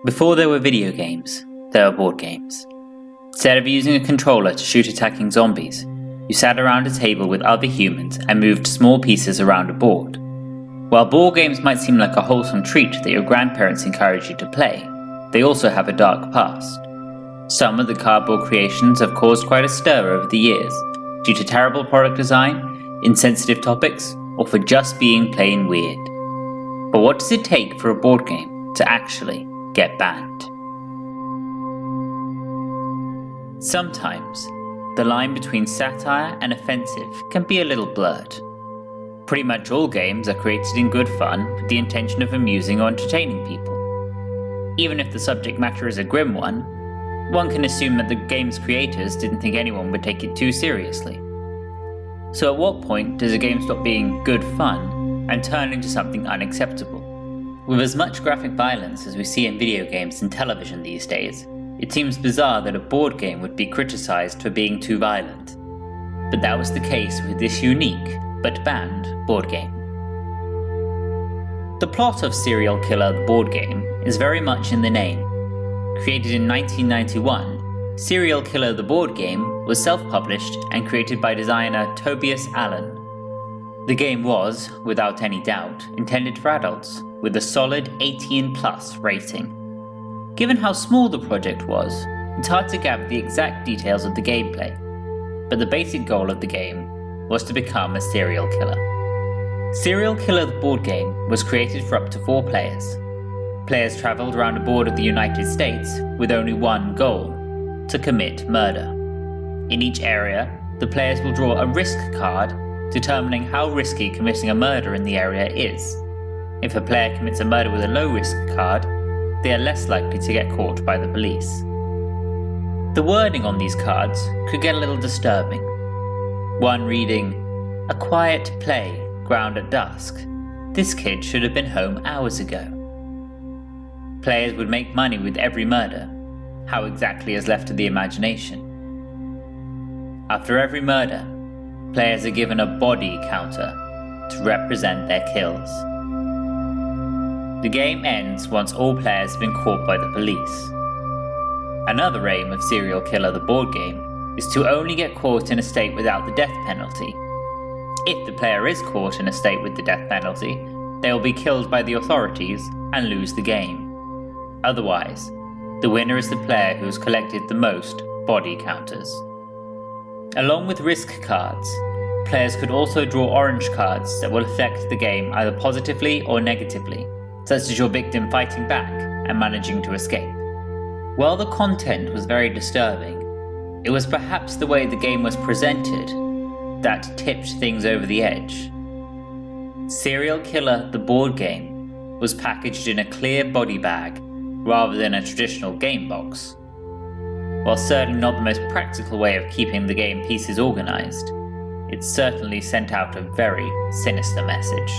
Before there were video games, there were board games. Instead of using a controller to shoot attacking zombies, you sat around a table with other humans and moved small pieces around a board. While board games might seem like a wholesome treat that your grandparents encourage you to play, they also have a dark past. Some of the cardboard creations have caused quite a stir over the years, due to terrible product design, insensitive topics, or for just being plain weird. But what does it take for a board game to actually get banned? Sometimes, the line between satire and offensive can be a little blurred. Pretty much all games are created in good fun with the intention of amusing or entertaining people. Even if the subject matter is a grim one can assume that the game's creators didn't think anyone would take it too seriously. So at what point does a game stop being good fun and turn into something unacceptable? With as much graphic violence as we see in video games and television these days, it seems bizarre that a board game would be criticized for being too violent. But that was the case with this unique, but banned, board game. The plot of Serial Killer the board game is very much in the name. Created in 1991, Serial Killer the board game was self-published and created by designer Tobias Allen. The game was, without any doubt, intended for adults, with a solid 18+ rating. Given how small the project was, it's hard to gather the exact details of the gameplay, but the basic goal of the game was to become a serial killer. Serial Killer the board game was created for up to 4 players. Players travelled around a board of the United States with only one goal: to commit murder. In each area, the players will draw a risk card, determining how risky committing a murder in the area is. If a player commits a murder with a low risk card, they are less likely to get caught by the police. The wording on these cards could get a little disturbing. One reading, "A quiet playground at dusk. This kid should have been home hours ago." Players would make money with every murder. How exactly is left to the imagination. After every murder, players are given a body counter to represent their kills. The game ends once all players have been caught by the police. Another aim of Serial Killer the board game is to only get caught in a state without the death penalty. If the player is caught in a state with the death penalty, they will be killed by the authorities and lose the game. Otherwise, the winner is the player who has collected the most body counters. Along with risk cards, players could also draw orange cards that will affect the game either positively or negatively, such as your victim fighting back and managing to escape. While the content was very disturbing, it was perhaps the way the game was presented that tipped things over the edge. Serial Killer the board game was packaged in a clear body bag rather than a traditional game box. While certainly not the most practical way of keeping the game pieces organised, it certainly sent out a very sinister message.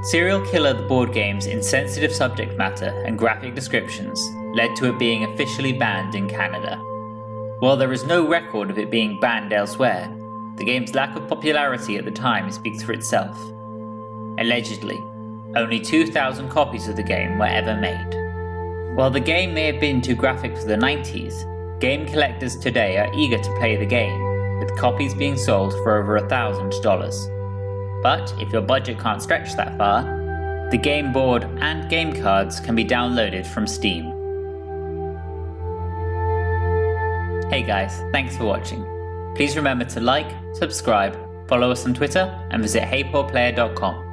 Serial Killer the board game's insensitive subject matter and graphic descriptions led to it being officially banned in Canada. While there is no record of it being banned elsewhere, the game's lack of popularity at the time speaks for itself. Allegedly, only 2,000 copies of the game were ever made. While the game may have been too graphic for the 90s, game collectors today are eager to play the game, with copies being sold for over $1,000. But if your budget can't stretch that far, the game board and game cards can be downloaded from Steam. Hey guys, thanks for watching. Please remember to like, subscribe, follow us on Twitter, and visit heypoorplayer.com.